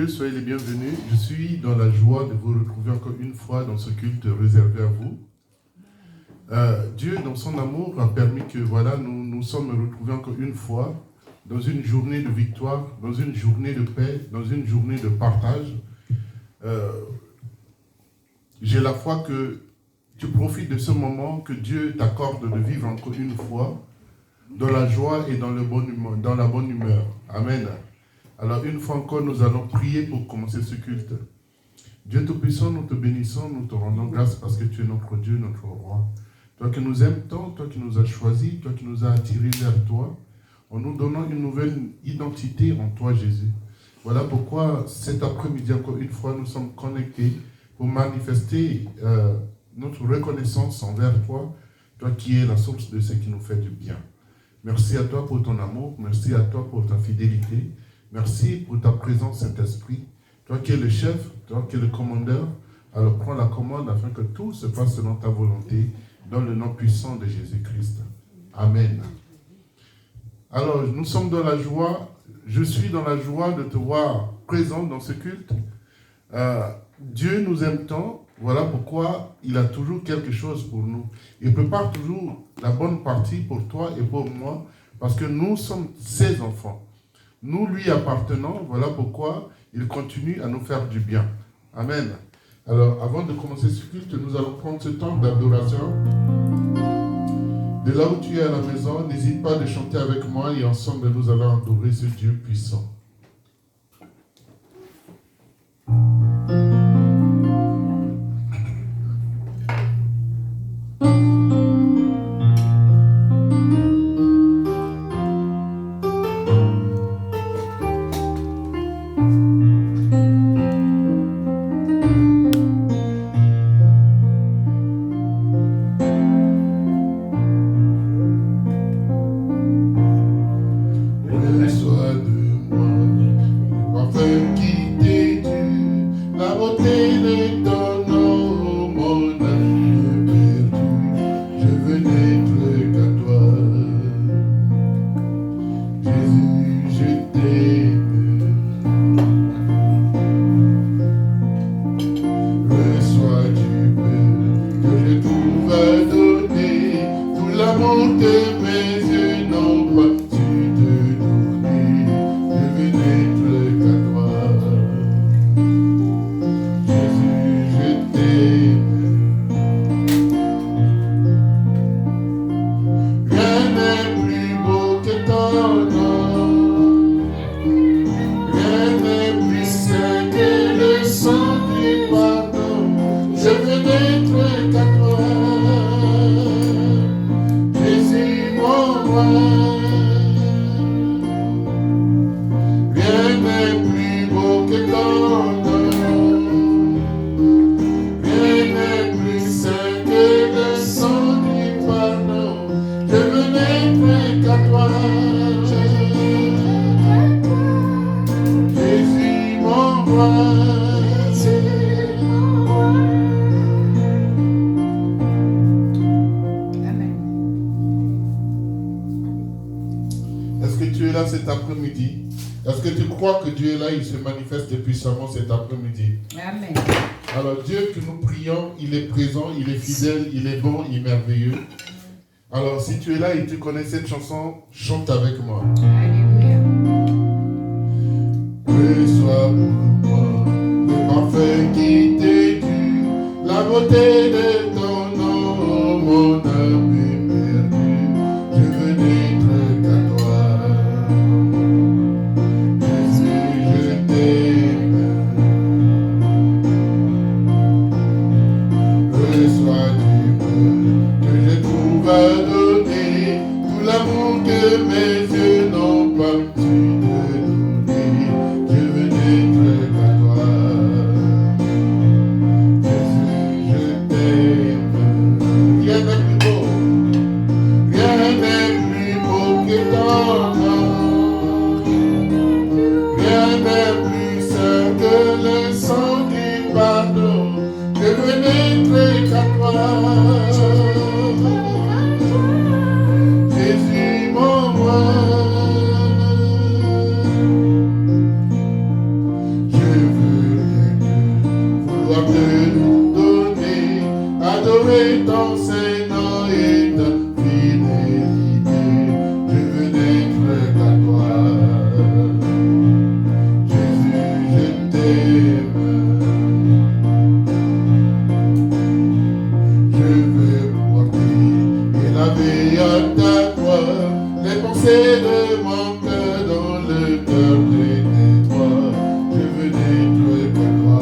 Soyez les bienvenus. Je suis dans la joie de vous retrouver encore une fois dans ce culte réservé à vous. Dieu, dans son amour, a permis que voilà, nous sommes retrouvés encore une fois dans une journée de victoire, dans une journée de paix, dans une journée de partage. J'ai la foi que tu profites de ce moment que Dieu t'accorde de vivre encore une fois dans la joie et dans la bonne humeur. Amen. Alors une fois encore, nous allons prier pour commencer ce culte. Dieu Tout-Puissant, nous te bénissons, nous te rendons grâce parce que tu es notre Dieu, notre Roi. Toi qui nous aimes tant, toi qui nous as choisis, toi qui nous as attirés vers toi, en nous donnant une nouvelle identité en toi, Jésus. Voilà pourquoi cet après-midi, encore une fois, nous sommes connectés pour manifester notre reconnaissance envers toi, toi qui es la source de ce qui nous fait du bien. Merci à toi pour ton amour, merci à toi pour ta fidélité. Merci pour ta présence, Saint-Esprit. Toi qui es le chef, toi qui es le commandeur, alors prends la commande afin que tout se passe selon ta volonté, dans le nom puissant de Jésus-Christ. Amen. Alors, nous sommes dans la joie, je suis dans la joie de te voir présent dans ce culte. Dieu nous aime tant, voilà pourquoi il a toujours quelque chose pour nous. Il prépare toujours la bonne partie pour toi et pour moi, parce que nous sommes ses enfants. Nous lui appartenons, voilà pourquoi il continue à nous faire du bien. Amen. Alors, avant de commencer ce culte, nous allons prendre ce temps d'adoration. De là où tu es à la maison, n'hésite pas de chanter avec moi et ensemble nous allons adorer ce Dieu puissant. Cet après-midi. Amen. Alors Dieu que nous prions, il est présent, il est fidèle, il est bon, il est merveilleux. Alors si tu es là et tu connais cette chanson, chante avec moi. Alléluia. Reçois pour moi le parfum qui t'est dû, la beauté de ton nom, mon âme est perdue. Je veux n'être qu'à toi. Mes yeux n'ont pas pu te donner, je veux n'être ton Seigneur et ta fidélité. Je veux n'être qu'à toi. Jésus, je t'aime. Je veux porter et laver à ta croix les pensées de mon cœur dans le cœur de tes doigts. Je veux n'être qu'à toi.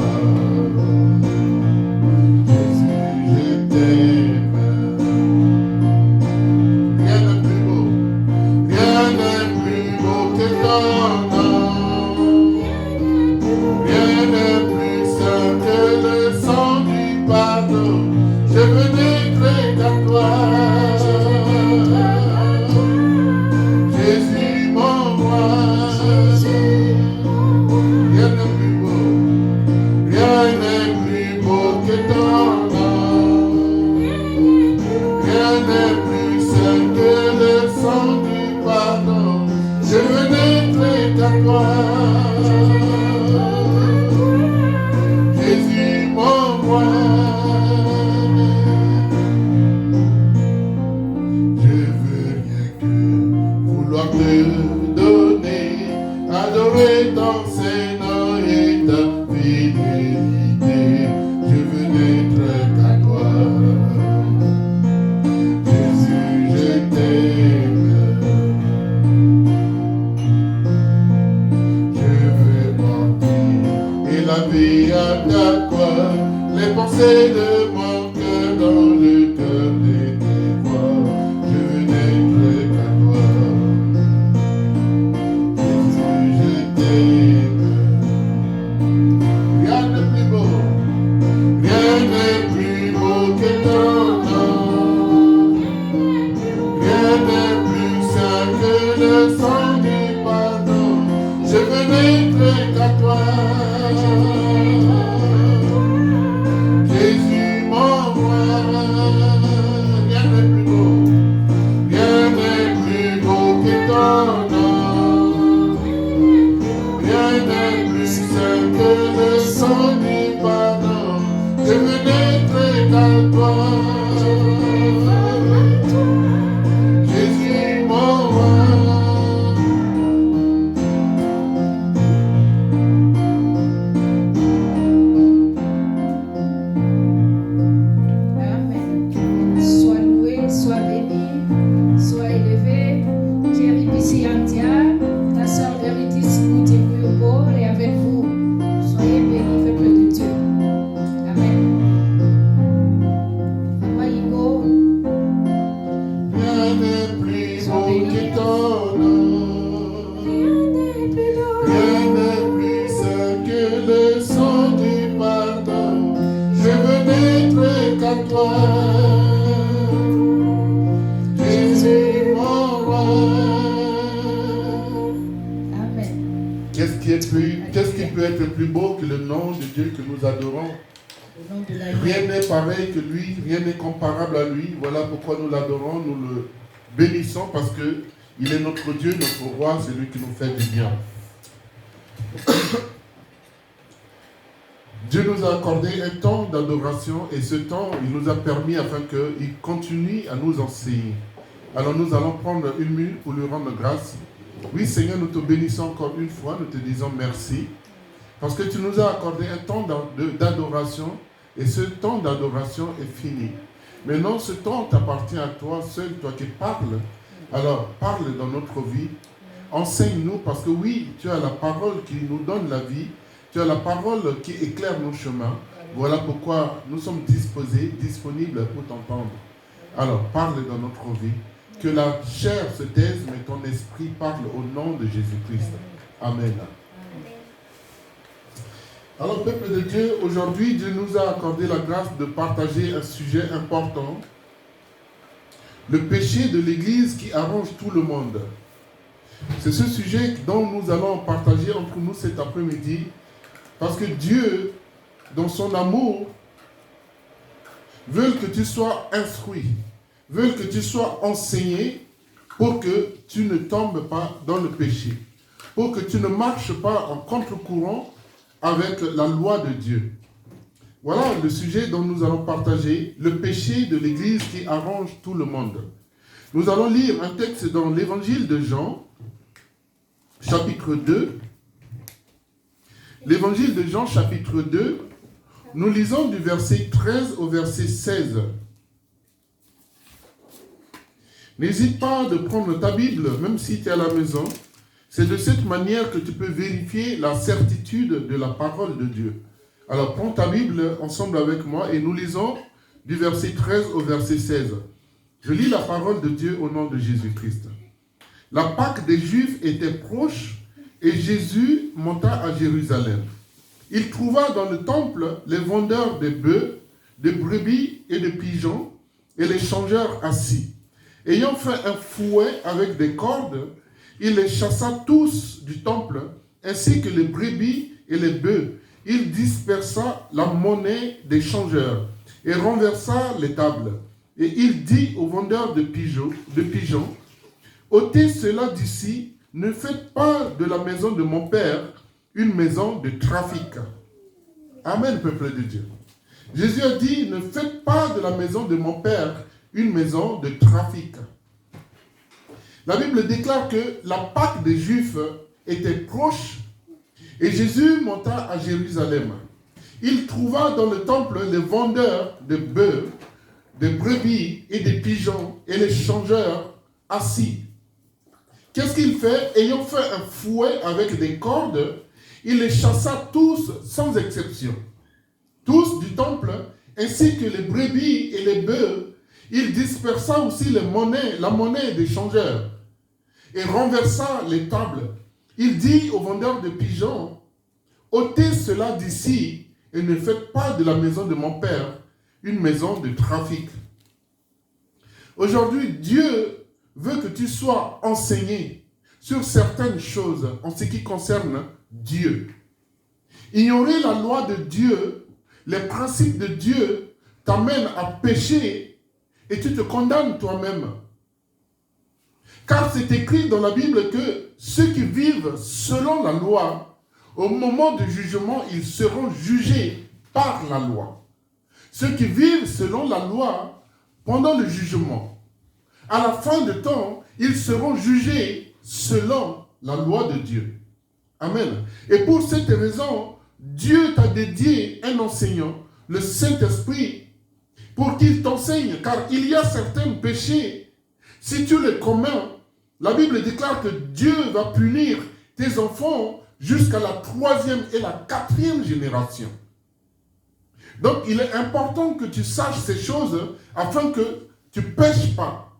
Qu'est-ce qui peut être plus beau que le nom de Dieu que nous adorons? Rien n'est pareil que lui, rien n'est comparable à lui. Voilà pourquoi nous l'adorons, nous le bénissons parce qu'il est notre Dieu, notre roi, c'est lui qui nous fait du bien. Dieu nous a accordé un temps d'adoration et ce temps, il nous a permis afin qu'il continue à nous enseigner. Alors nous allons prendre une minute pour lui rendre grâce. Oui Seigneur, nous te bénissons encore une fois, nous te disons merci. Parce que tu nous as accordé un temps d'adoration et ce temps d'adoration est fini. Maintenant, ce temps t'appartient à toi, seul toi qui parles. Alors, parle dans notre vie. Enseigne-nous parce que oui, tu as la parole qui nous donne la vie. Tu as la parole qui éclaire nos chemins. Voilà pourquoi nous sommes disponibles pour t'entendre. Alors, parle dans notre vie. Que la chair se taise, mais ton esprit parle au nom de Jésus-Christ. Amen. Alors, peuple de Dieu, aujourd'hui, Dieu nous a accordé la grâce de partager un sujet important. Le péché de l'Église qui arrange tout le monde. C'est ce sujet dont nous allons partager entre nous cet après-midi. Parce que Dieu, dans son amour, veut que tu sois instruit, veut que tu sois enseigné pour que tu ne tombes pas dans le péché, pour que tu ne marches pas en contre-courant avec la loi de Dieu. Voilà le sujet dont nous allons partager, le péché de l'Église qui arrange tout le monde. Nous allons lire un texte dans l'Évangile de Jean, chapitre 2. L'Évangile de Jean, chapitre 2, nous lisons du verset 13 au verset 16. N'hésite pas de prendre ta Bible, même si tu es à la maison. C'est de cette manière que tu peux vérifier la certitude de la parole de Dieu. Alors, prends ta Bible ensemble avec moi et nous lisons du verset 13 au verset 16. Je lis la parole de Dieu au nom de Jésus-Christ. La Pâque des Juifs était proche et Jésus monta à Jérusalem. Il trouva dans le temple les vendeurs de bœufs, de brebis et de pigeons et les changeurs assis. Ayant fait un fouet avec des cordes, il les chassa tous du temple, ainsi que les brebis et les bœufs. Il dispersa la monnaie des changeurs et renversa les tables. Et il dit aux vendeurs de pigeons, ôtez cela d'ici, ne faites pas de la maison de mon père une maison de trafic. Amen, peuple de Dieu. Jésus a dit, ne faites pas de la maison de mon père une maison de trafic. La Bible déclare que la Pâque des Juifs était proche et Jésus monta à Jérusalem. Il trouva dans le temple les vendeurs de bœufs, de brebis et de pigeons et les changeurs assis. Qu'est-ce qu'il fait? Ayant fait un fouet avec des cordes, il les chassa tous sans exception. Tous du temple, ainsi que les brebis et les bœufs. Il dispersa aussi la monnaie des changeurs et renversa les tables. Il dit aux vendeurs de pigeons, ôtez cela d'ici et ne faites pas de la maison de mon père une maison de trafic. Aujourd'hui, Dieu veut que tu sois enseigné sur certaines choses en ce qui concerne Dieu. Ignorer la loi de Dieu, les principes de Dieu t'amène à pécher et tu te condamnes toi-même. Car c'est écrit dans la Bible que ceux qui vivent selon la loi, au moment du jugement, ils seront jugés par la loi. Ceux qui vivent selon la loi, pendant le jugement, à la fin du temps, ils seront jugés selon la loi de Dieu. Amen. Et pour cette raison, Dieu t'a dédié un enseignant, le Saint-Esprit, pour qu'il t'enseigne, car il y a certains péchés. Si tu les commets, la Bible déclare que Dieu va punir tes enfants jusqu'à la 3e et la 4e génération. Donc, il est important que tu saches ces choses afin que tu ne pêches pas.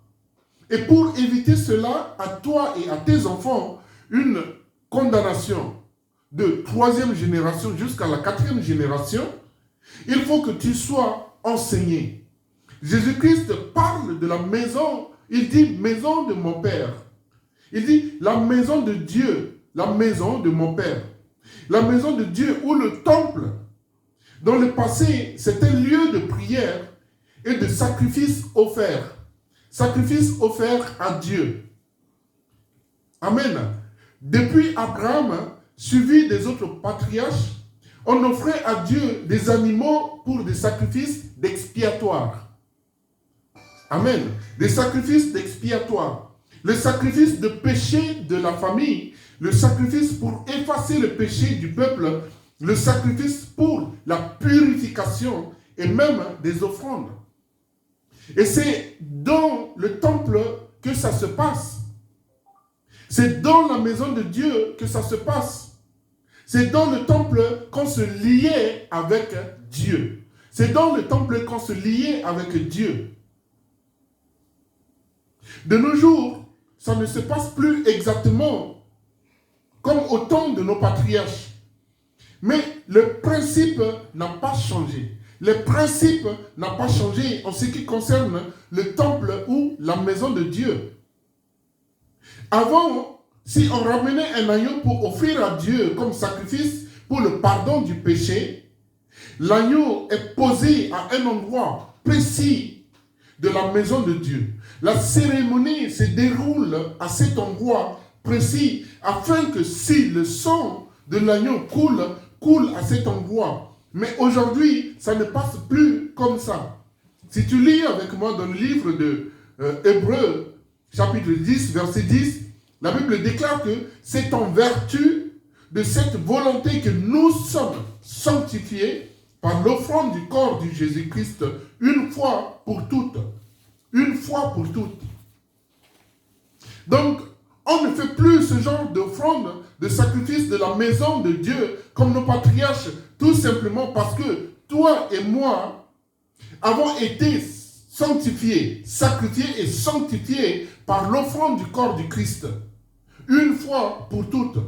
Et pour éviter cela, à toi et à tes enfants, une condamnation de 3e génération jusqu'à la 4e génération, il faut que tu sois enseigné. Jésus-Christ parle de la maison, il dit maison de mon Père. Il dit la maison de Dieu, la maison de mon Père. La maison de Dieu ou le temple. Dans le passé, c'était un lieu de prière et de sacrifice offert. Sacrifice offert à Dieu. Amen. Depuis Abraham, suivi des autres patriarches, on offrait à Dieu des animaux pour des sacrifices d'expiatoire. Amen. Des sacrifices d'expiatoire. Le sacrifice de péché de la famille, le sacrifice pour effacer le péché du peuple, le sacrifice pour la purification et même des offrandes. Et c'est dans le temple que ça se passe. C'est dans la maison de Dieu que ça se passe. C'est dans le temple qu'on se liait avec Dieu. C'est dans le temple qu'on se liait avec Dieu. De nos jours, ça ne se passe plus exactement comme au temps de nos patriarches. Mais le principe n'a pas changé. Le principe n'a pas changé en ce qui concerne le temple ou la maison de Dieu. Avant, si on ramenait un agneau pour offrir à Dieu comme sacrifice pour le pardon du péché, l'agneau est posé à un endroit précis de la maison de Dieu. La cérémonie se déroule à cet endroit précis afin que si le sang de l'agneau coule à cet endroit, Mais aujourd'hui, ça ne passe plus comme ça. Si tu lis avec moi dans le livre de Hébreux, chapitre 10, verset 10, la Bible déclare que c'est en vertu de cette volonté que nous sommes sanctifiés par l'offrande du corps de Jésus-Christ une fois pour toutes. Une fois pour toutes. Donc, on ne fait plus ce genre d'offrande, de sacrifice de la maison de Dieu comme nos patriarches, tout simplement parce que toi et moi avons été sanctifiés, sacrifiés et sanctifiés par l'offrande du corps du Christ. Une fois pour toutes.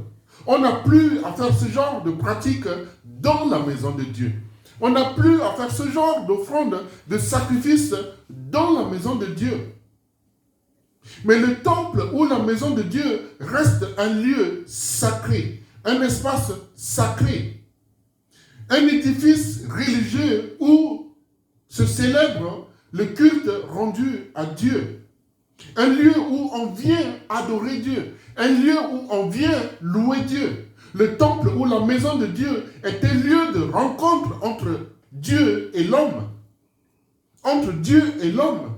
On n'a plus à faire ce genre de pratique dans la maison de Dieu. On n'a plus à faire ce genre d'offrande, de sacrifice dans la maison de Dieu. Mais le temple ou la maison de Dieu reste un lieu sacré, un espace sacré, un édifice religieux où se célèbre le culte rendu à Dieu, un lieu où on vient adorer Dieu, un lieu où on vient louer Dieu. Le temple ou la maison de Dieu est un lieu de rencontre entre Dieu et l'homme, entre Dieu et l'homme.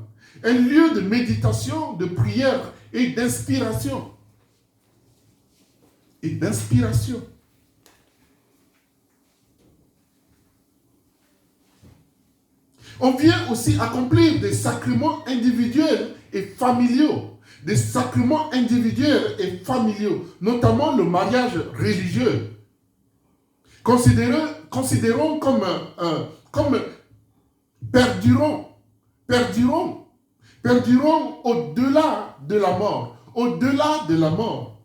Un lieu de méditation, de prière et d'inspiration. Et d'inspiration. On vient aussi accomplir des sacrements individuels et familiaux. Des sacrements individuels et familiaux, notamment le mariage religieux. Considérons comme perdurant au-delà de la mort. Au-delà de la mort.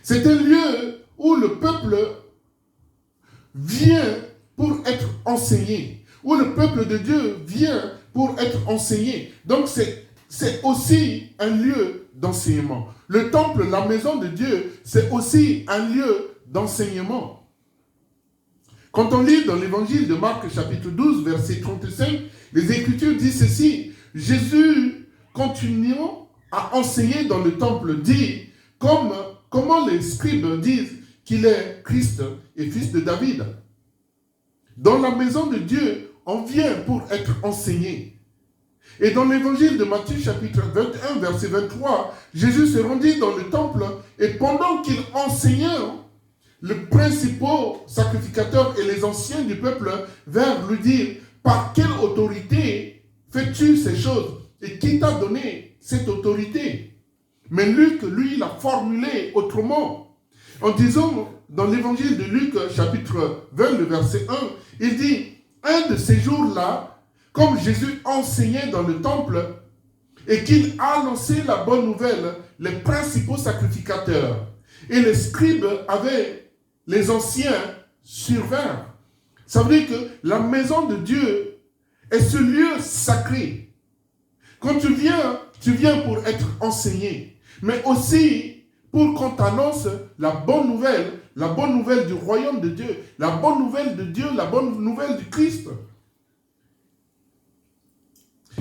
C'est un lieu où le peuple vient pour être enseigné. Où le peuple de Dieu vient pour être enseigné. Donc c'est aussi un lieu d'enseignement. Le temple, la maison de Dieu, c'est aussi un lieu d'enseignement. Quand on lit dans l'évangile de Marc, chapitre 12, verset 35, les Écritures disent ceci. Jésus, continuant à enseigner dans le temple, dit comment les scribes disent qu'il est Christ et fils de David. Dans la maison de Dieu, on vient pour être enseigné. Et dans l'évangile de Matthieu, chapitre 21, verset 23, Jésus se rendit dans le temple et pendant qu'il enseignait, le principaux sacrificateurs et les anciens du peuple vinrent lui dire « Par quelle autorité fais-tu ces choses et qui t'a donné cette autorité ?» Mais Luc, lui, l'a formulé autrement. En disant, dans l'évangile de Luc, chapitre 20, le verset 1, il dit « Un de ces jours-là, comme Jésus enseignait dans le temple et qu'il annonçait la bonne nouvelle, les principaux sacrificateurs et les scribes avec les anciens survinrent. » Ça veut dire que la maison de Dieu est ce lieu sacré. Quand tu viens pour être enseigné, mais aussi pour qu'on t'annonce la bonne nouvelle du royaume de Dieu, la bonne nouvelle de Dieu, la bonne nouvelle du Christ.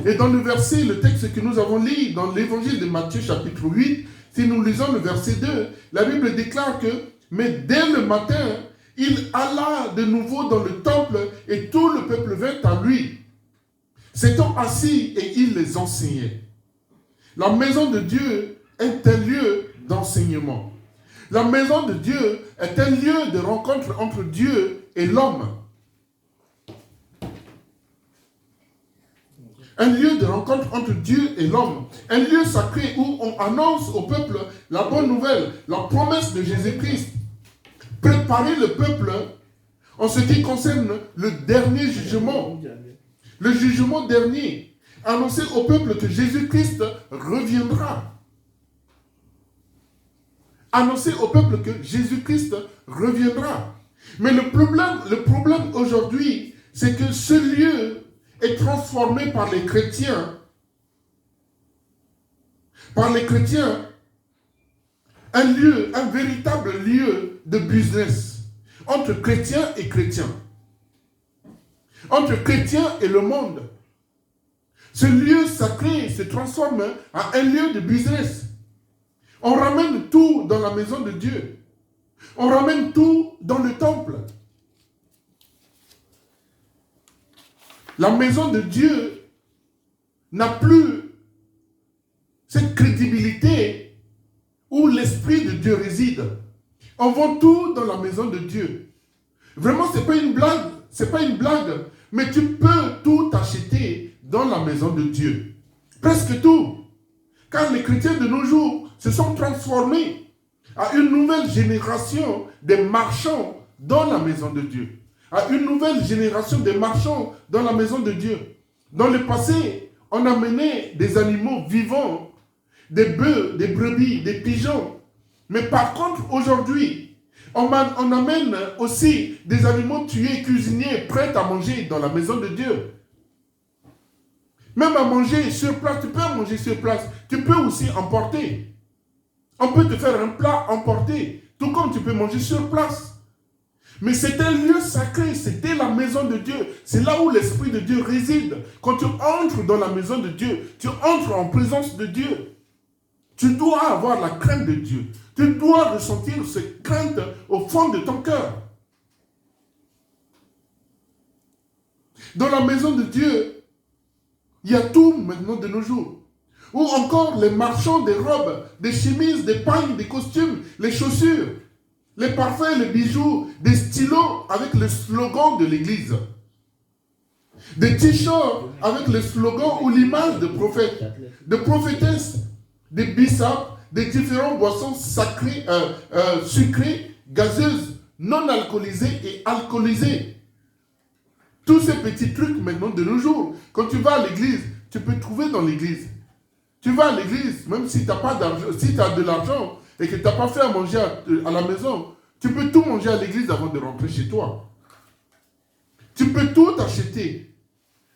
Et dans le texte que nous avons lu dans l'évangile de Matthieu chapitre 8, si nous lisons le verset 2, la Bible déclare que « Mais dès le matin, il alla de nouveau dans le temple et tout le peuple vint à lui. S'étant assis et il les enseignait. » La maison de Dieu est un lieu d'enseignement. La maison de Dieu est un lieu de rencontre entre Dieu et l'homme. Un lieu de rencontre entre Dieu et l'homme. Un lieu sacré où on annonce au peuple la bonne nouvelle, la promesse de Jésus-Christ. Préparer le peuple en ce qui concerne le dernier jugement. Le jugement dernier. Annoncer au peuple que Jésus-Christ reviendra. Annoncer au peuple que Jésus-Christ reviendra. Mais le problème aujourd'hui, c'est que ce lieu est transformé par les chrétiens, un véritable lieu de business entre chrétiens et chrétiens, entre chrétiens et le monde. Ce lieu sacré se transforme en un lieu de business. On ramène tout dans la maison de Dieu. On ramène tout dans le temple. La maison de Dieu n'a plus cette crédibilité où l'Esprit de Dieu réside. On vend tout dans la maison de Dieu. Vraiment, ce n'est pas une blague. C'est pas une blague. Mais tu peux tout acheter dans la maison de Dieu. Presque tout. Car les chrétiens de nos jours se sont transformés à une nouvelle génération des marchands dans la maison de Dieu. À une nouvelle génération des marchands dans la maison de Dieu. Dans le passé, on amenait des animaux vivants, des bœufs, des brebis, des pigeons. Mais par contre, aujourd'hui, on amène aussi des animaux tués, cuisinés, prêts à manger dans la maison de Dieu. Même à manger sur place, tu peux manger sur place. Tu peux aussi emporter. On peut te faire un plat emporté, tout comme tu peux manger sur place. Mais c'était un lieu sacré, c'était la maison de Dieu. C'est là où l'Esprit de Dieu réside. Quand tu entres dans la maison de Dieu, tu entres en présence de Dieu. Tu dois avoir la crainte de Dieu. Tu dois ressentir cette crainte au fond de ton cœur. Dans la maison de Dieu, il y a tout maintenant de nos jours. Ou encore les marchands des robes, des chemises, des pagnes, des costumes, les chaussures, les parfums, les bijoux, des stylos avec le slogan de l'église. Des t-shirts avec le slogan ou l'image de prophète, de prophétesse, des bissap, des différentes boissons sacrées, sucrées, gazeuses, non alcoolisées et alcoolisées. Tous ces petits trucs maintenant de nos jours. Quand tu vas à l'église, tu peux trouver dans l'église. Tu vas à l'église, même si tu n'as pas d'argent, si tu as de l'argent et que tu n'as pas fait à manger à la maison, tu peux tout manger à l'église avant de rentrer chez toi. Tu peux tout acheter.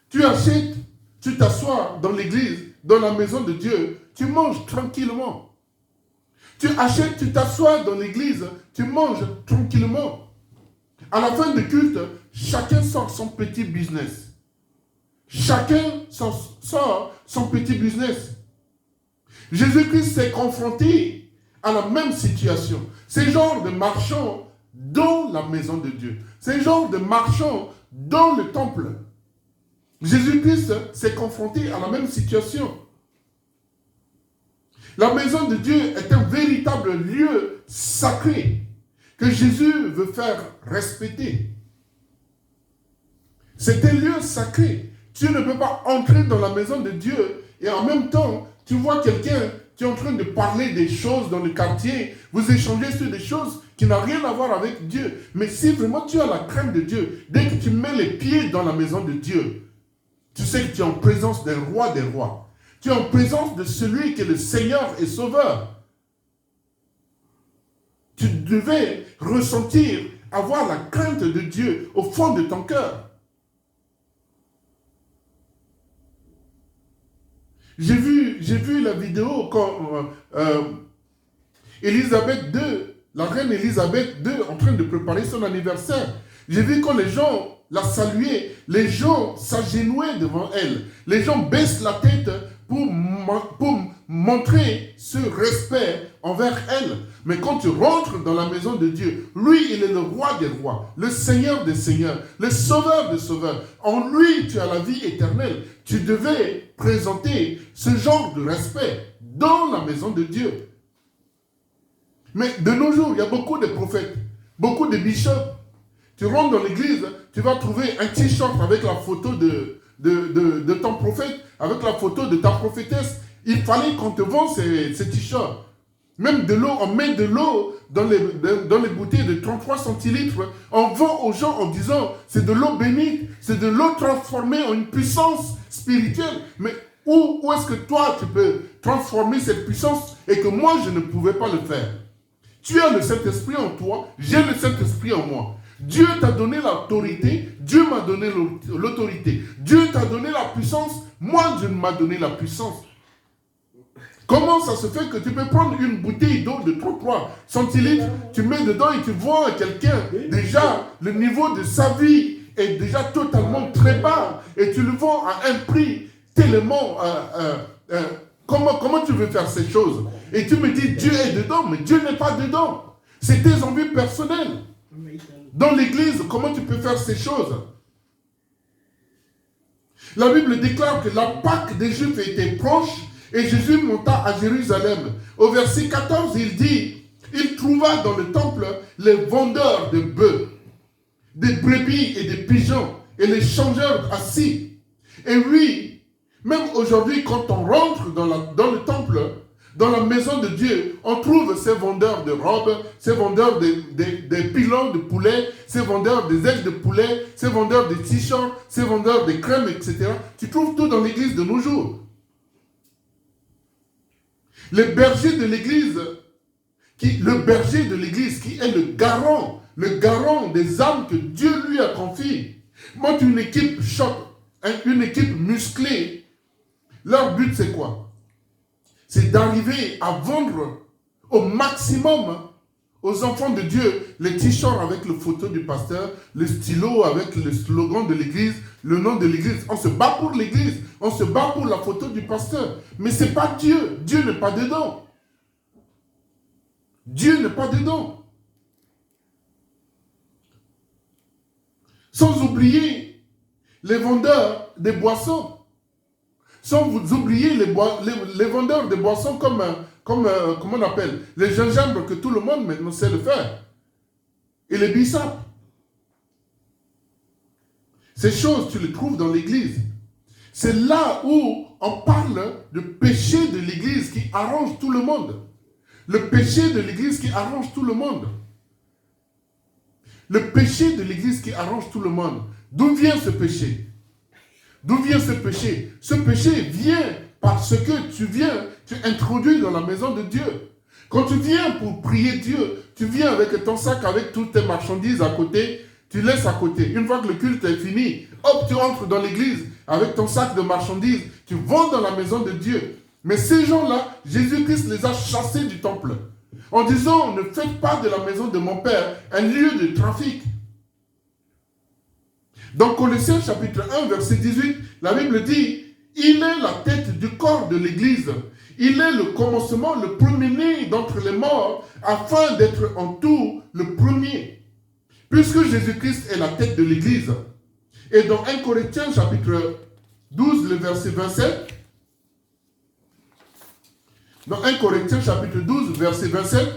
Tu achètes, tu t'assois dans l'église, dans la maison de Dieu, tu manges tranquillement. Tu achètes, tu t'assois dans l'église, tu manges tranquillement. À la fin du culte, chacun sort son petit business. Chacun sort son petit business. Jésus-Christ s'est confronté à la même situation. Ces genres de marchands dans la maison de Dieu. Ces genres de marchands dans le temple. Jésus-Christ s'est confronté à la même situation. La maison de Dieu est un véritable lieu sacré que Jésus veut faire respecter. C'est un lieu sacré. Tu ne peux pas entrer dans la maison de Dieu et en même temps, tu vois quelqu'un qui est en train de parler des choses dans le quartier, vous échangez sur des choses qui n'ont rien à voir avec Dieu. Mais si vraiment tu as la crainte de Dieu, dès que tu mets les pieds dans la maison de Dieu, tu sais que tu es en présence d'un roi des rois. Tu es en présence de celui qui est le Seigneur et Sauveur. Tu devais ressentir, avoir la crainte de Dieu au fond de ton cœur. J'ai vu la vidéo quand Élisabeth II, la reine Élisabeth II, en train de préparer son anniversaire. J'ai vu quand les gens la saluaient, les gens s'agenouaient devant elle. Les gens baissent la tête pour montrer ce respect envers elle. Mais quand tu rentres dans la maison de Dieu, lui, il est le roi des rois, le Seigneur des seigneurs, le Sauveur des sauveurs. En lui, tu as la vie éternelle. Tu devais présenter ce genre de respect dans la maison de Dieu. Mais de nos jours, il y a beaucoup de prophètes, beaucoup de bishops. Tu rentres dans l'église, tu vas trouver un t-shirt avec la photo de ton prophète, avec la photo de ta prophétesse. Il fallait qu'on te vende ces t-shirts. Même de l'eau, on met de l'eau dans les bouteilles de 33 centilitres. On vend aux gens en disant, c'est de l'eau bénite, c'est de l'eau transformée en une puissance spirituelle. Mais où est-ce que toi, tu peux transformer cette puissance et que moi, je ne pouvais pas le faire? Tu as le Saint-Esprit en toi, j'ai le Saint-Esprit en moi. Dieu t'a donné l'autorité, Dieu m'a donné l'autorité. Dieu t'a donné la puissance, moi Dieu m'a donné la puissance. Comment ça se fait que tu peux prendre une bouteille d'eau de 33 centilitres, tu mets dedans et tu vends à quelqu'un, déjà le niveau de sa vie est déjà totalement très bas et tu le vends à un prix tellement... Comment tu veux faire ces choses? Et tu me dis Dieu est dedans, mais Dieu n'est pas dedans. C'est tes envies personnelles. Dans l'église, comment tu peux faire ces choses? La Bible déclare que la Pâque des Juifs était proche et Jésus monta à Jérusalem. Au verset 14, il dit, il trouva dans le temple les vendeurs de bœufs, des brebis et des pigeons et les changeurs assis. Et oui, même aujourd'hui, quand on rentre dans le temple, dans la maison de Dieu, on trouve ces vendeurs de robes, ces vendeurs des pilons de poulet, ces vendeurs des ailes de poulet, ces vendeurs de t-shirts, ces vendeurs de crèmes, etc. Tu trouves tout dans l'église de nos jours. Le berger de l'église qui est le garant des âmes que Dieu lui a confiées. Monte une équipe choc, une équipe musclée. Leur but c'est quoi? C'est d'arriver à vendre au maximum aux enfants de Dieu les t-shirts avec le photo du pasteur, le stylo avec le slogan de l'église, le nom de l'église. On se bat pour l'église, on se bat pour la photo du pasteur. Mais ce n'est pas Dieu. Dieu n'est pas dedans. Dieu n'est pas dedans. Sans oublier les vendeurs des boissons. Sans vous oublier les vendeurs de boissons comme comment on appelle, les gingembre que tout le monde maintenant sait le faire. Et les bissap. Ces choses, tu les trouves dans l'église. C'est là où on parle du péché de l'église qui arrange tout le monde. Le péché de l'église qui arrange tout le monde. Le péché de l'église qui arrange tout le monde. D'où vient ce péché? D'où vient ce péché? Ce péché vient parce que tu introduis dans la maison de Dieu. Quand tu viens pour prier Dieu, tu viens avec ton sac, avec toutes tes marchandises à côté, tu laisses à côté. Une fois que le culte est fini, hop, tu entres dans l'église avec ton sac de marchandises, tu vas dans la maison de Dieu. Mais ces gens-là, Jésus-Christ les a chassés du temple, en disant, ne faites pas de la maison de mon Père un lieu de trafic. Dans Colossiens chapitre 1, verset 18, la Bible dit, il est la tête du corps de l'Église. Il est le commencement, le premier-né d'entre les morts, afin d'être en tout le premier. Puisque Jésus-Christ est la tête de l'Église. Et dans 1 Corinthiens chapitre 12, le verset 27, dans 1 Corinthiens chapitre 12, verset 27,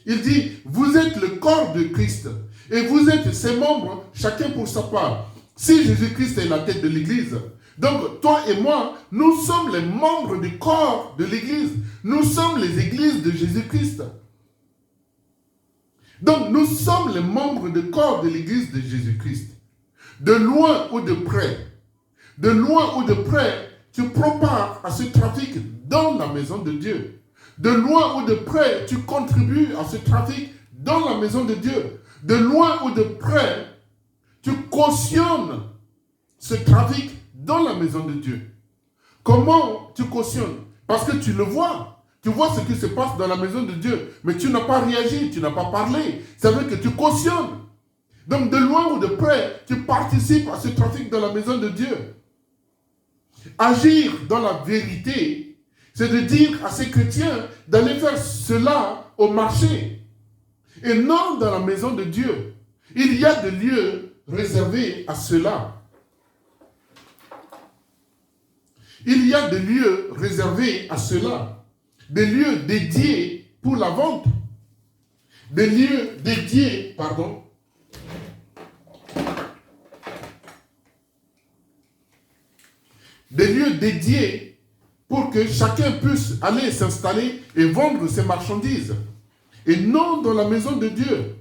il dit, vous êtes le corps de Christ. Et vous êtes ses membres, chacun pour sa part. Si Jésus-Christ est la tête de l'Église, donc toi et moi, nous sommes les membres du corps de l'Église. Nous sommes les églises de Jésus-Christ. Donc nous sommes les membres du corps de l'Église de Jésus-Christ. De loin ou de près, tu prends part à ce trafic dans la maison de Dieu. De loin ou de près, tu contribues à ce trafic dans la maison de Dieu. De loin ou de près, tu cautionnes ce trafic dans la maison de Dieu. Comment tu cautionnes? Parce que tu le vois. Tu vois ce qui se passe dans la maison de Dieu. Mais tu n'as pas réagi, tu n'as pas parlé. Ça veut dire que tu cautionnes. Donc de loin ou de près, tu participes à ce trafic dans la maison de Dieu. Agir dans la vérité, c'est de dire à ces chrétiens d'aller faire cela au marché. Et non dans la maison de Dieu. Il y a des lieux réservés à cela. Il y a des lieux réservés à cela. Des lieux dédiés pour la vente. Des lieux dédiés, Des lieux dédiés pour que chacun puisse aller s'installer et vendre ses marchandises. Et non dans la maison de Dieu.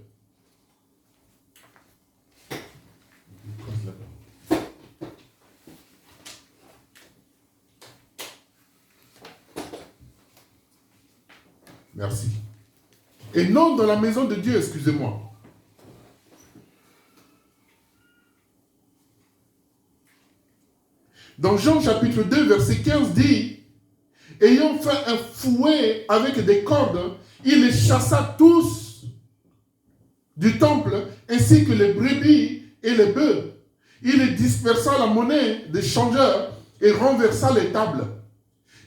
Merci. Et non dans la maison de Dieu, excusez-moi. Dans Jean chapitre 2, verset 15 dit, ayant fait un fouet avec des cordes, il les chassa tous du temple, ainsi que les brebis et les bœufs. Il dispersa la monnaie des changeurs et renversa les tables.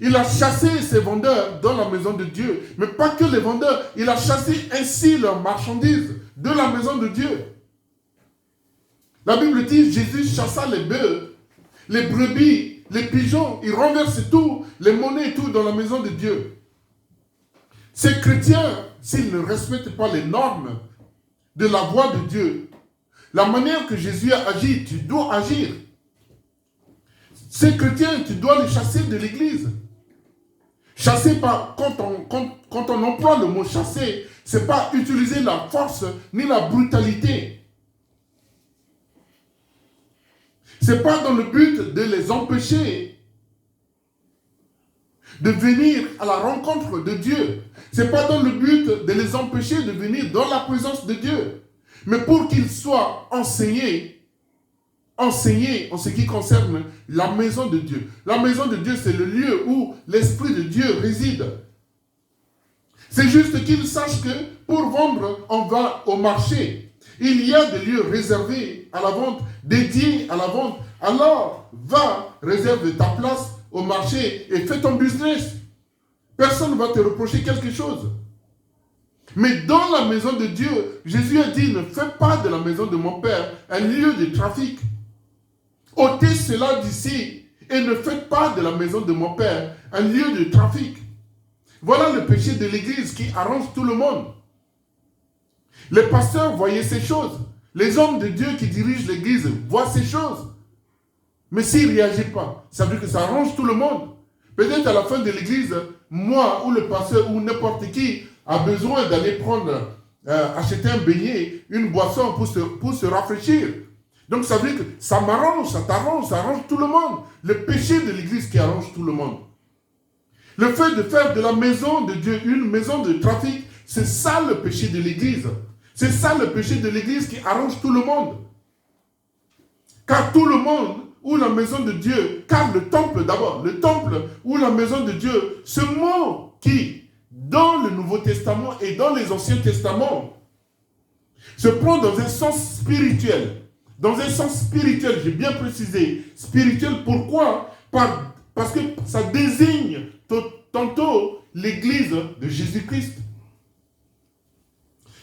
Il a chassé ses vendeurs dans la maison de Dieu. Mais pas que les vendeurs, il a chassé ainsi leurs marchandises de la maison de Dieu. La Bible dit, Jésus chassa les bœufs les brebis, les pigeons, ils renversent tout, les monnaies et tout dans la maison de Dieu. Ces chrétiens, s'ils ne respectent pas les normes de la voix de Dieu, la manière que Jésus a agi, tu dois agir. Ces chrétiens, tu dois les chasser de l'église. Chasser par, quand on emploie le mot chasser, c'est pas utiliser la force ni la brutalité. C'est pas dans le but de les empêcher de venir à la rencontre de Dieu. C'est pas dans le but de les empêcher de venir dans la présence de Dieu. Mais pour qu'ils soient enseignés en ce qui concerne la maison de Dieu. La maison de Dieu, c'est le lieu où l'Esprit de Dieu réside. C'est juste qu'ils sachent que pour vendre, on va au marché. Il y a des lieux réservés à la vente, dédiés à la vente. Alors, va, réserve ta place au marché et fais ton business. Personne ne va te reprocher quelque chose. Mais dans la maison de Dieu, Jésus a dit, ne fais pas de la maison de mon Père un lieu de trafic. Ôtez cela d'ici et ne faites pas de la maison de mon Père un lieu de trafic. Voilà le péché de l'Église qui arrange tout le monde. Les pasteurs voyaient ces choses. Les hommes de Dieu qui dirigent l'Église voient ces choses. Mais s'ils ne réagissent pas, ça veut dire que ça arrange tout le monde. Peut-être à la fin de l'Église, moi ou le pasteur ou n'importe qui a besoin d'aller prendre, acheter un beignet, une boisson pour se rafraîchir. Donc ça veut dire que ça m'arrange, ça t'arrange, ça arrange tout le monde. Le péché de l'Église qui arrange tout le monde. Le fait de faire de la maison de Dieu une maison de trafic, c'est ça le péché de l'Église. C'est ça le péché de l'Église qui arrange tout le monde. Car tout le monde, ou la maison de Dieu, car le temple d'abord, le temple ou la maison de Dieu, ce mot qui, dans le Nouveau Testament et dans les Anciens Testaments, se prend dans un sens spirituel. Dans un sens spirituel, j'ai bien précisé, spirituel, pourquoi? Parce que ça désigne tantôt l'Église de Jésus-Christ,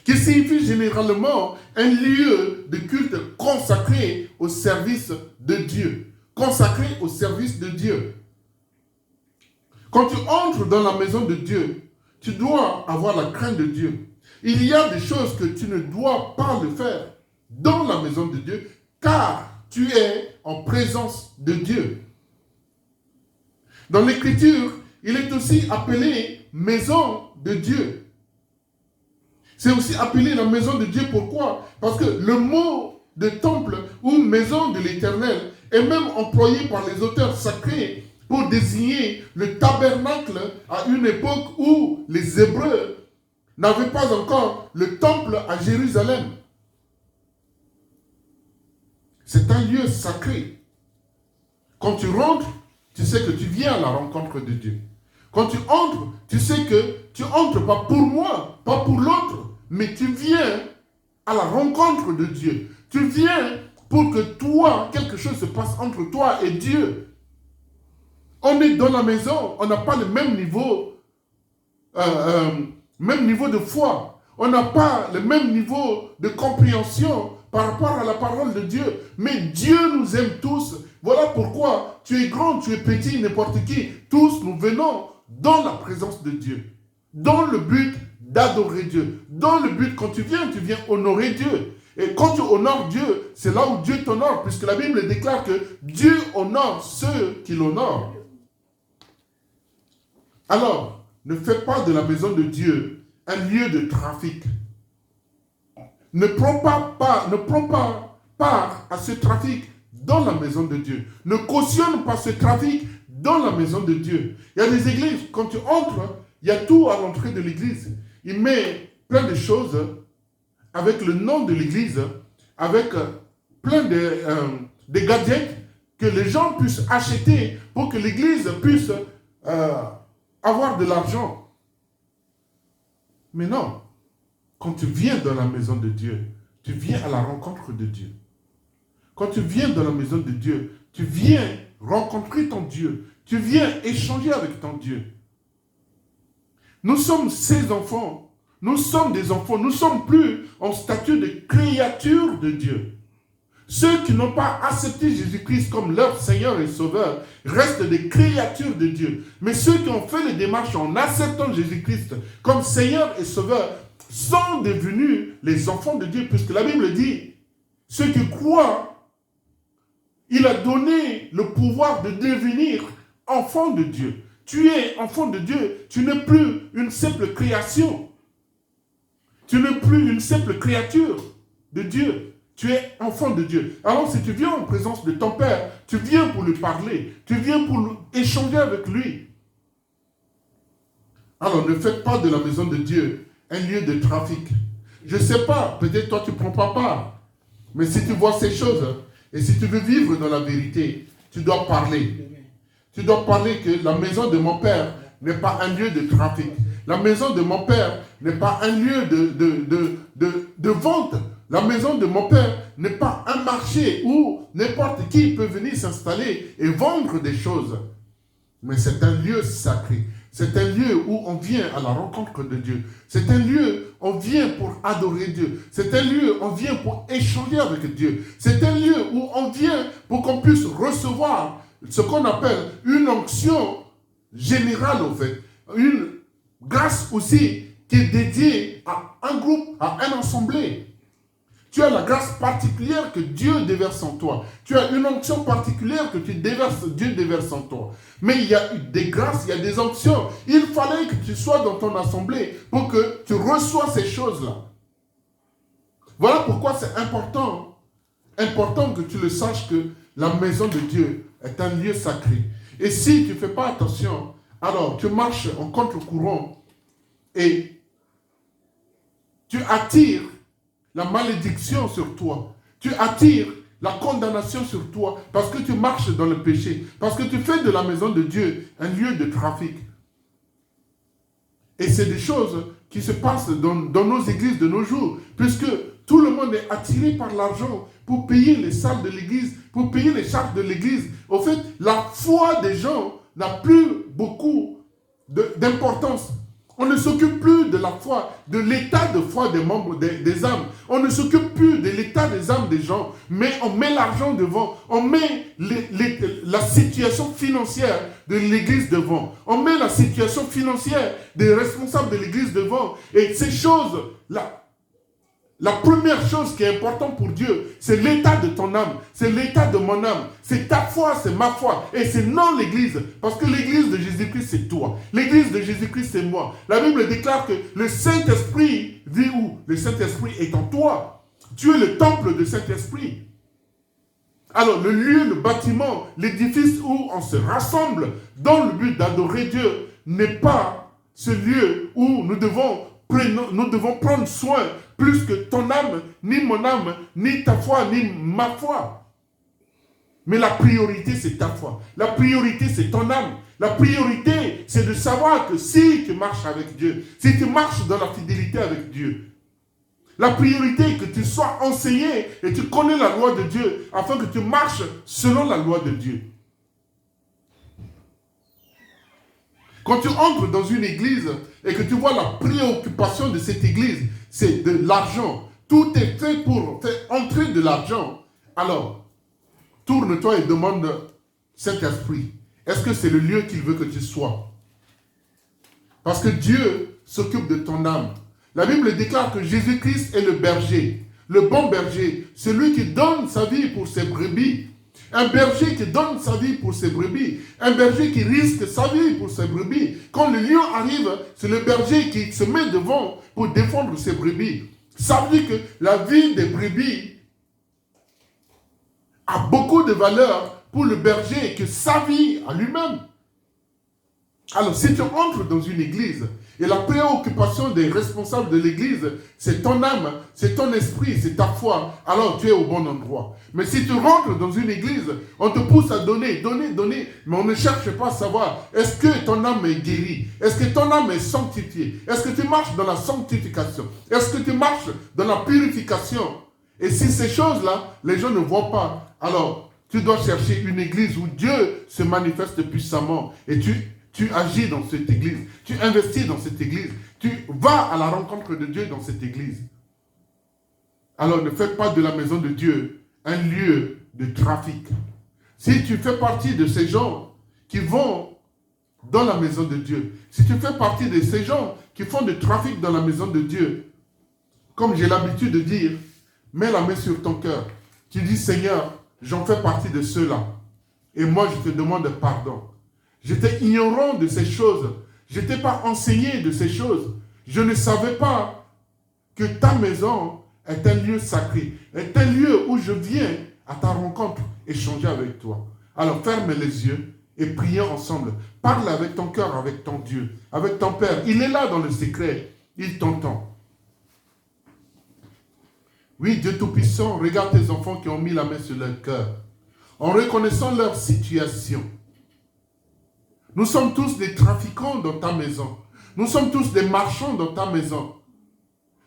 qui signifie généralement un lieu de culte consacré au service de Dieu. Consacré au service de Dieu. Quand tu entres dans la maison de Dieu, tu dois avoir la crainte de Dieu. Il y a des choses que tu ne dois pas le faire dans la maison de Dieu, car tu es en présence de Dieu. Dans l'Écriture, il est aussi appelé maison de Dieu. C'est aussi appelé la maison de Dieu. Pourquoi? Parce que le mot de temple ou maison de l'Éternel est même employé par les auteurs sacrés pour désigner le tabernacle à une époque où les Hébreux n'avaient pas encore le temple à Jérusalem. C'est un lieu sacré. Quand tu rentres, tu sais que tu viens à la rencontre de Dieu. Quand tu entres, tu sais que tu entres pas pour moi, pas pour l'autre, mais tu viens à la rencontre de Dieu. Tu viens pour que toi, quelque chose se passe entre toi et Dieu. On est dans la maison, on n'a pas le même niveau de foi. On n'a pas le même niveau de compréhension par rapport à la parole de Dieu. Mais Dieu nous aime tous. Voilà pourquoi tu es grand, tu es petit, n'importe qui. Tous nous venons dans la présence de Dieu. Dans le but d'adorer Dieu. Dans le but, quand tu viens honorer Dieu. Et quand tu honores Dieu, c'est là où Dieu t'honore, puisque la Bible déclare que Dieu honore ceux qui l'honorent. Alors, ne fais pas de la maison de Dieu un lieu de trafic. Ne prends pas part à ce trafic dans la maison de Dieu. Ne cautionne pas ce trafic dans la maison de Dieu. Il y a des églises, quand tu entres, il y a tout à l'entrée de l'église. Il met plein de choses avec le nom de l'église, avec plein de gadgets que les gens puissent acheter pour que l'église puisse avoir de l'argent. Mais non, quand tu viens dans la maison de Dieu, tu viens à la rencontre de Dieu. Quand tu viens dans la maison de Dieu, tu viens rencontrer ton Dieu. Tu viens échanger avec ton Dieu. Nous sommes ses enfants. Nous sommes des enfants. Nous ne sommes plus en statut de créature de Dieu. Ceux qui n'ont pas accepté Jésus-Christ comme leur Seigneur et Sauveur restent des créatures de Dieu. Mais ceux qui ont fait les démarches en acceptant Jésus-Christ comme Seigneur et Sauveur sont devenus les enfants de Dieu, puisque la Bible dit, ceux qui croient, il a donné le pouvoir de devenir enfant de Dieu. Tu es enfant de Dieu, tu n'es plus une simple création. Tu n'es plus une simple créature de Dieu. Tu es enfant de Dieu. Alors si tu viens en présence de ton Père, tu viens pour lui parler, tu viens pour échanger avec lui. Alors ne faites pas de la maison de Dieu un lieu de trafic. Je ne sais pas, peut-être toi tu ne prends pas part. Mais si tu vois ces choses, et si tu veux vivre dans la vérité, tu dois parler. Tu dois parler que la maison de mon Père n'est pas un lieu de trafic. La maison de mon Père n'est pas un lieu de vente. La maison de mon Père n'est pas un marché où n'importe qui peut venir s'installer et vendre des choses. Mais c'est un lieu sacré. C'est un lieu où on vient à la rencontre de Dieu. C'est un lieu où on vient pour adorer Dieu. C'est un lieu où on vient pour échanger avec Dieu. C'est un lieu où on vient pour qu'on puisse recevoir ce qu'on appelle une onction générale, en fait. Une grâce aussi qui est dédiée à un groupe, à un assemblée. Tu as la grâce particulière que Dieu déverse en toi. Tu as une onction particulière que Dieu déverse en toi. Mais il y a des grâces, il y a des onctions. Il fallait que tu sois dans ton assemblée pour que tu reçoives ces choses-là. Voilà pourquoi c'est important que tu le saches que la maison de Dieu est un lieu sacré. Et si tu ne fais pas attention, alors tu marches en contre-courant et tu attires la malédiction sur toi. Tu attires la condamnation sur toi parce que tu marches dans le péché, parce que tu fais de la maison de Dieu un lieu de trafic. Et c'est des choses qui se passent dans nos églises de nos jours, puisque tout le monde est attiré par l'argent pour payer les salles de l'église, pour payer les charges de l'église. Au fait, la foi des gens n'a plus beaucoup d'importance. On ne s'occupe plus de la foi, de l'état de foi des membres des âmes. On ne s'occupe plus de l'état des âmes des gens, mais on met l'argent devant. On met la situation financière de l'église devant. On met la situation financière des responsables de l'église devant. Et ces choses-là, la première chose qui est importante pour Dieu, c'est l'état de ton âme, c'est l'état de mon âme, c'est ta foi, c'est ma foi, et c'est non l'église, parce que l'église de Jésus-Christ c'est toi, l'église de Jésus-Christ c'est moi. La Bible déclare que le Saint-Esprit vit où? Le Saint-Esprit est en toi. Tu es le temple du Saint-Esprit. Alors le lieu, le bâtiment, l'édifice où on se rassemble dans le but d'adorer Dieu n'est pas ce lieu où nous devons prendre soin plus que ton âme, ni mon âme, ni ta foi, ni ma foi. Mais la priorité, c'est ta foi. La priorité, c'est ton âme. La priorité, c'est de savoir que si tu marches avec Dieu, si tu marches dans la fidélité avec Dieu, la priorité est que tu sois enseigné et tu connais la loi de Dieu afin que tu marches selon la loi de Dieu. Quand tu entres dans une église et que tu vois la préoccupation de cette église, c'est de l'argent. Tout est fait pour faire entrer de l'argent. Alors, tourne-toi et demande Saint-Esprit, est-ce que c'est le lieu qu'il veut que tu sois? Parce que Dieu s'occupe de ton âme. La Bible déclare que Jésus-Christ est le berger, le bon berger, celui qui donne sa vie pour ses brebis. Un berger qui donne sa vie pour ses brebis. Un berger qui risque sa vie pour ses brebis. Quand le lion arrive, c'est le berger qui se met devant pour défendre ses brebis. Ça veut dire que la vie des brebis a beaucoup de valeur pour le berger que sa vie à lui-même. Alors, si tu entres dans une église et la préoccupation des responsables de l'église, c'est ton âme, c'est ton esprit, c'est ta foi, alors tu es au bon endroit. Mais si tu rentres dans une église, on te pousse à donner, mais on ne cherche pas à savoir, est-ce que ton âme est guérie? Est-ce que ton âme est sanctifiée? Est-ce que tu marches dans la sanctification? Est-ce que tu marches dans la purification? Et si ces choses-là, les gens ne voient pas, alors tu dois chercher une église où Dieu se manifeste puissamment et tu agis dans cette église, tu investis dans cette église, tu vas à la rencontre de Dieu dans cette église. Alors ne faites pas de la maison de Dieu un lieu de trafic. Si tu fais partie de ces gens qui vont dans la maison de Dieu, si tu fais partie de ces gens qui font du trafic dans la maison de Dieu, comme j'ai l'habitude de dire, mets la main sur ton cœur. Tu dis, Seigneur, j'en fais partie de ceux-là. Et moi, je te demande pardon. J'étais ignorant de ces choses. Je n'étais pas enseigné de ces choses. Je ne savais pas que ta maison est un lieu sacré, est un lieu où je viens à ta rencontre, échanger avec toi. Alors ferme les yeux et prions ensemble. Parle avec ton cœur, avec ton Dieu, avec ton Père. Il est là dans le secret. Il t'entend. Oui, Dieu Tout-Puissant, regarde tes enfants qui ont mis la main sur leur cœur, en reconnaissant leur situation. Nous sommes tous des trafiquants dans ta maison. Nous sommes tous des marchands dans ta maison.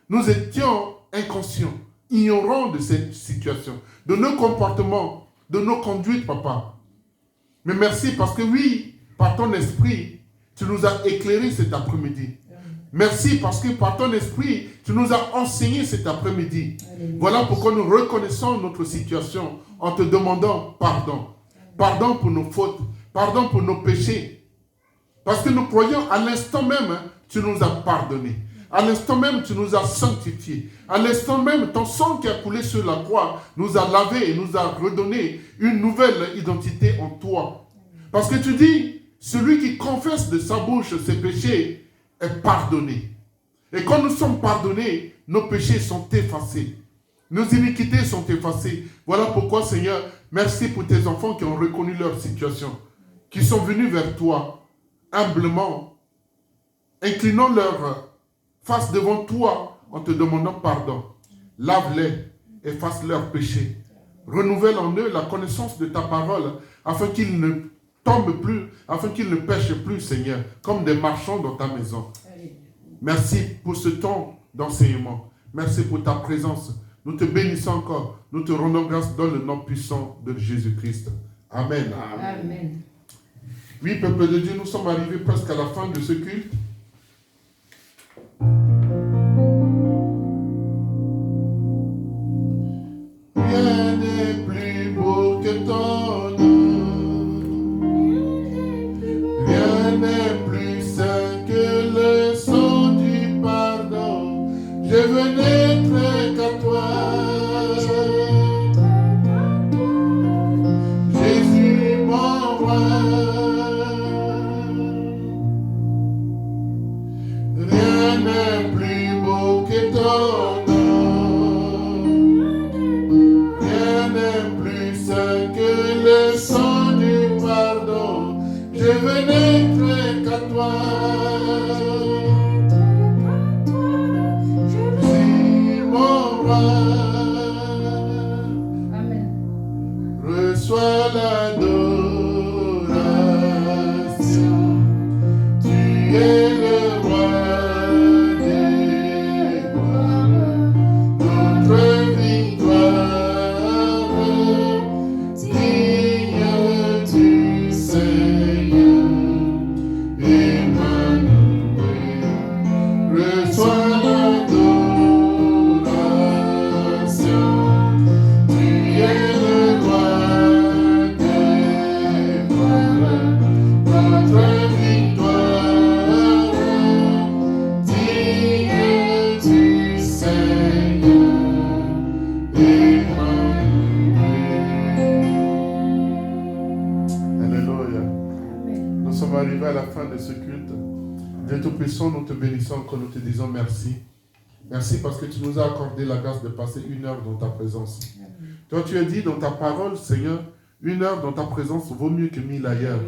Nous étions inconscients, ignorants de cette situation, de nos comportements, de nos conduites, papa. Mais merci parce que oui, par ton esprit, tu nous as éclairés cet après-midi. Merci parce que par ton esprit, tu nous as enseigné cet après-midi. Voilà pourquoi nous reconnaissons notre situation en te demandant pardon. Pardon pour nos fautes, pardon pour nos péchés. Parce que nous croyons à l'instant même, tu nous as pardonné. À l'instant même, tu nous as sanctifiés. À l'instant même, ton sang qui a coulé sur la croix nous a lavés et nous a redonné une nouvelle identité en toi. Parce que tu dis, celui qui confesse de sa bouche ses péchés est pardonné. Et quand nous sommes pardonnés, nos péchés sont effacés. Nos iniquités sont effacées. Voilà pourquoi, Seigneur, merci pour tes enfants qui ont reconnu leur situation, qui sont venus vers toi humblement, inclinant leur face devant toi en te demandant pardon. Lave-les, efface leurs péchés. Renouvelle en eux la connaissance de ta parole afin qu'ils ne tombent plus, afin qu'ils ne pêchent plus, Seigneur, comme des marchands dans ta maison. Merci pour ce temps d'enseignement. Merci pour ta présence. Nous te bénissons encore. Nous te rendons grâce dans le nom puissant de Jésus-Christ. Amen. Amen. Oui, peuple de Dieu, nous sommes arrivés presque à la fin de ce culte. Rien n'est plus beau que ton nom. Rien n'est plus saint que le sang du pardon. Je veux n'être qu'à toi. Jésus, mon roi. Rien n'est plus beau que ton nom. Rien n'est plus saint que le sang du pardon. Je veux n'être qu'à toi. Jésus, mon roi. Amen. Reçois l'adoration. Tu es le roi des rois. Notre victoire, digne du Seigneur, Emmanuel. Reçois l'adoration. Tu es le roi des rois. Notre victoire, digne du Seigneur, Alléluia. Nous sommes arrivés à la fin de ce culte. Dieu Tout-Puissant, nous te bénissons encore, nous te disons merci. Merci parce que tu nous as accordé la grâce de passer 1 heure dans ta présence. Toi, tu as dit dans ta parole, Seigneur, 1 heure dans ta présence vaut mieux que 1000 ailleurs.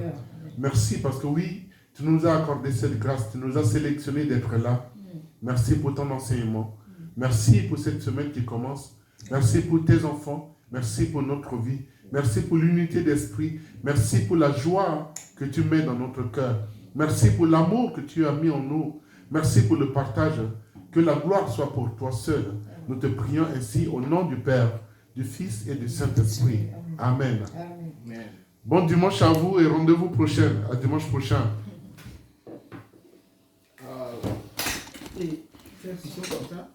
Merci parce que oui, tu nous as accordé cette grâce, tu nous as sélectionné d'être là. Merci pour ton enseignement. Merci pour cette semaine qui commence. Merci pour tes enfants. Merci pour notre vie. Merci pour l'unité d'esprit. Merci pour la joie que tu mets dans notre cœur. Merci pour l'amour que tu as mis en nous. Merci pour le partage. Que la gloire soit pour toi seul. Nous te prions ainsi au nom du Père, du Fils et du Saint-Esprit. Amen. Amen. Bon dimanche à vous et rendez-vous prochain. À dimanche prochain. Et faire quelque chose comme ça.